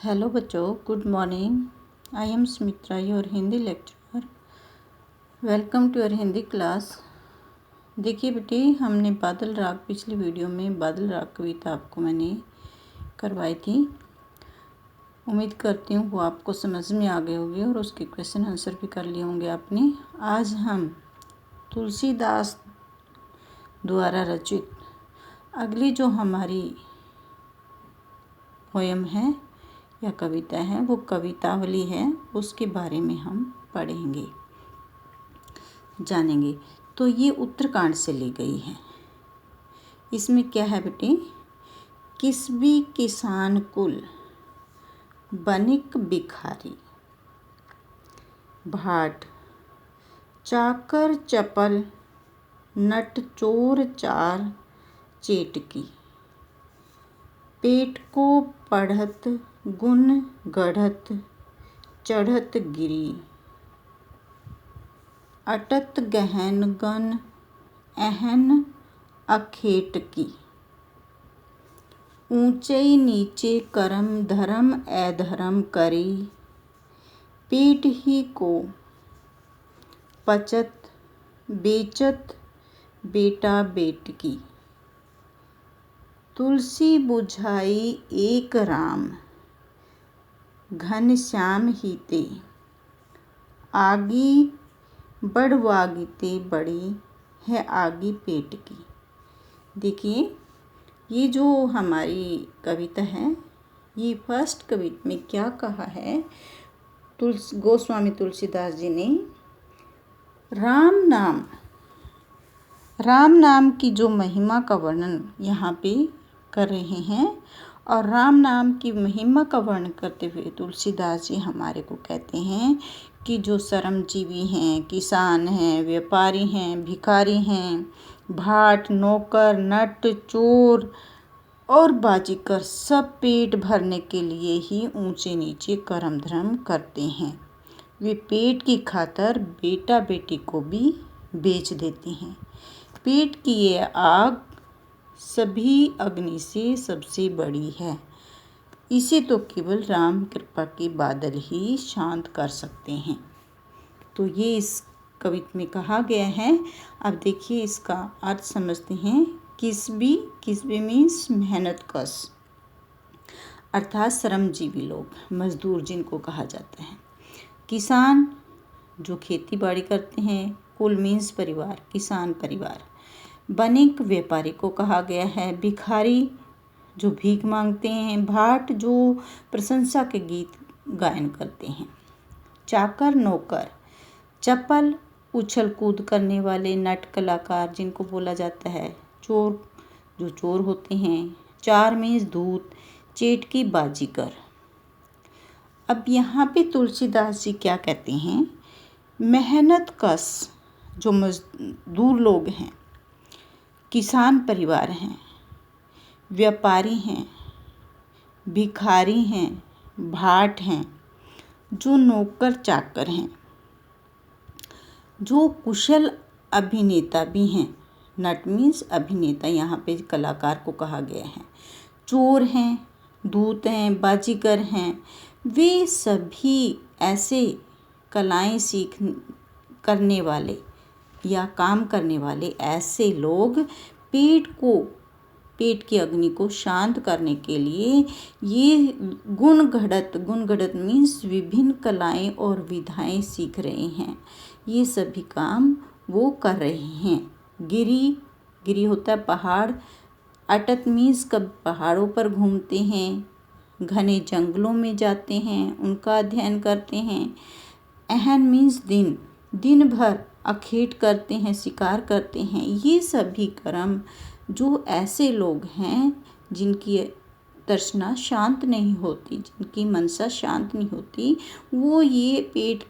Hello बच्चों, good morning. I am Smitra, your Hindi lecturer. Welcome to your Hindi class. देखिए बेटे, हमने बादल राग पिछली वीडियो में बादल राग कविता आपको मैंने करवाई थी। उम्मीद करती हूँ वो आपको समझ में आ गई होगी और उसके क्वेश्चन आंसर भी कर लिए होंगे आपने। आज हम तुलसीदास द्वारा रचित अगली जो हमारी पोयम है या कविता है, वो कवितावली है, उसके बारे में हम पढ़ेंगे, जानेंगे। तो ये उत्तरकांड से ली गई है। इसमें क्या है बेटे, किसबी किसान कुल बनिक भिखारी, भाट चाकर चपल नट चोर चार चेटकी, पेट को पढ़त गुण गढ़त चढ़त गिरी, अटत गहन गन एहन अखेटकी, ऊंचे नीचे करम धर्म अधर्म करी, पेट ही को पचत बेचत बेटा बेटकी, तुलसी बुझाई एक राम घनश्याम हिते, आगी बढ़वागिते बड़ी है आगी पेट की। देखिए, ये जो हमारी कविता है, ये फर्स्ट कविता में क्या कहा है, गोस्वामी तुलसीदास जी ने राम नाम की जो महिमा का वर्णन यहाँ पे कर रहे हैं। और राम नाम की महिमा का वर्णन करते हुए तुलसीदास जी हमारे को कहते हैं कि जो श्रमजीवी हैं, किसान हैं, व्यापारी हैं, भिखारी हैं, भाट नौकर नट चोर और बाजीगर सब पेट भरने के लिए ही ऊंचे नीचे कर्म धर्म करते हैं। वे पेट की खातिर बेटा बेटी को भी बेच देते हैं। पेट की ये आग सभी अग्नि से सबसे बड़ी है, इसे तो केवल राम कृपा के बादल ही शांत कर सकते हैं। तो ये इस कविता में कहा गया है। अब देखिए, इसका अर्थ समझते हैं। किसबी मीन्स मेहनत कश, अर्थात श्रमजीवी लोग, मजदूर जिनको कहा जाता है। किसान जो खेती बाड़ी करते हैं, कुल मीन्स परिवार, किसान परिवार। बनिक व्यापारी को कहा गया है। भिखारी जो भीख मांगते हैं। भाट जो प्रशंसा के गीत गायन करते हैं। चाकर नौकर। चपल उछल कूद करने वाले नट कलाकार जिनको बोला जाता है। चोर जो चोर होते हैं। चार मीन्स दूत। चेटकी बाजीगर। अब यहाँ पे तुलसीदास जी क्या कहते हैं, मेहनत कश जो मजदूर लोग हैं, किसान परिवार हैं, व्यापारी हैं, भिखारी हैं, भाट हैं, जो नौकर चाकर हैं, जो कुशल अभिनेता भी हैं। नट मीन्स अभिनेता, यहाँ पे कलाकार को कहा गया है। चोर हैं, दूत हैं, बाजीगर हैं, वे सभी ऐसे कलाएं करने वाले या काम करने वाले ऐसे लोग पेट की अग्नि को शांत करने के लिए ये गुण गढ़त मीन्स विभिन्न कलाएं और विधाएं सीख रहे हैं। ये सभी काम वो कर रहे हैं। गिरी होता है पहाड़। अटत मीन्स कब पहाड़ों पर घूमते हैं, घने जंगलों में जाते हैं, उनका अध्ययन करते हैं। एहन मीन्स दिन भर अखेट करते हैं, शिकार करते हैं। ये सभी कर्म जो ऐसे लोग हैं जिनकी तृष्णा शांत नहीं होती, जिनकी मनसा शांत नहीं होती, वो ये पेट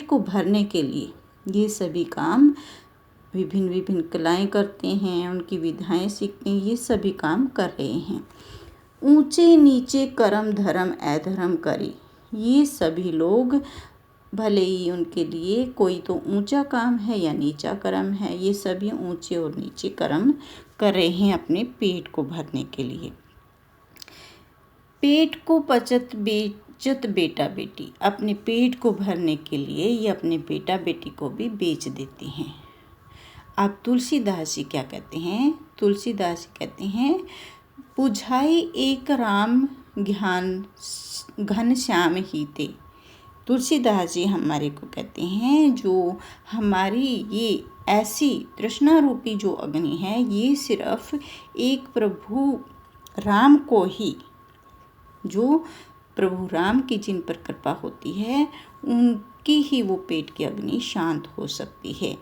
को भरने के लिए ये सभी काम विभिन्न कलाएं करते हैं, उनकी विधाएं सीखते हैं, ये सभी काम कर रहे हैं। ऊंचे नीचे कर्म धर्म अधर्म करी। ये सभी लोग भले ही उनके लिए कोई तो ऊंचा काम है या नीचा कर्म है, ये सभी ऊंचे और नीचे कर्म कर रहे हैं अपने पेट को भरने के लिए। पेट को पचत बेचत बेटा बेटी, अपने पेट को भरने के लिए ये अपने बेटा बेटी को भी बेच देते हैं। अब तुलसीदास जी क्या कहते हैं? तुलसीदास जी कहते हैं, बुझाई एक राम ज्ञान घन श्याम ही ते। तुलसीदास जी हमारे को कहते हैं, जो हमारी ये ऐसी तृष्णा रूपी जो अग्नि है, ये सिर्फ एक प्रभु राम को ही, जो प्रभु राम की जिन पर कृपा होती है, उनकी ही वो पेट की अग्नि शांत हो सकती है।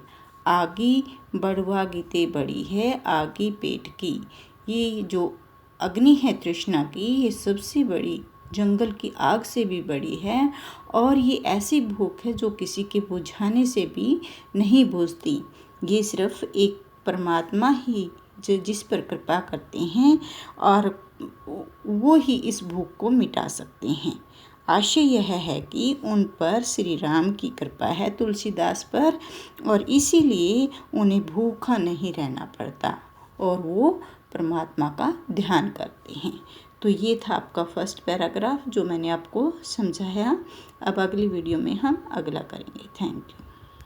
आगी बढ़वा गीते बड़ी है आगी पेट की। ये जो अग्नि है तृष्णा की, ये सबसे बड़ी, जंगल की आग से भी बड़ी है, और ये ऐसी भूख है जो किसी के बुझाने से भी नहीं बुझती। ये सिर्फ एक परमात्मा ही जो जिस पर कृपा करते हैं, और वो ही इस भूख को मिटा सकते हैं। आशय यह है कि उन पर श्री राम की कृपा है, तुलसीदास पर, और इसीलिए उन्हें भूखा नहीं रहना पड़ता और वो परमात्मा का ध्यान करते हैं। तो ये था आपका फर्स्ट पैराग्राफ जो मैंने आपको समझाया। अब अगली वीडियो में हम अगला करेंगे। Thank you.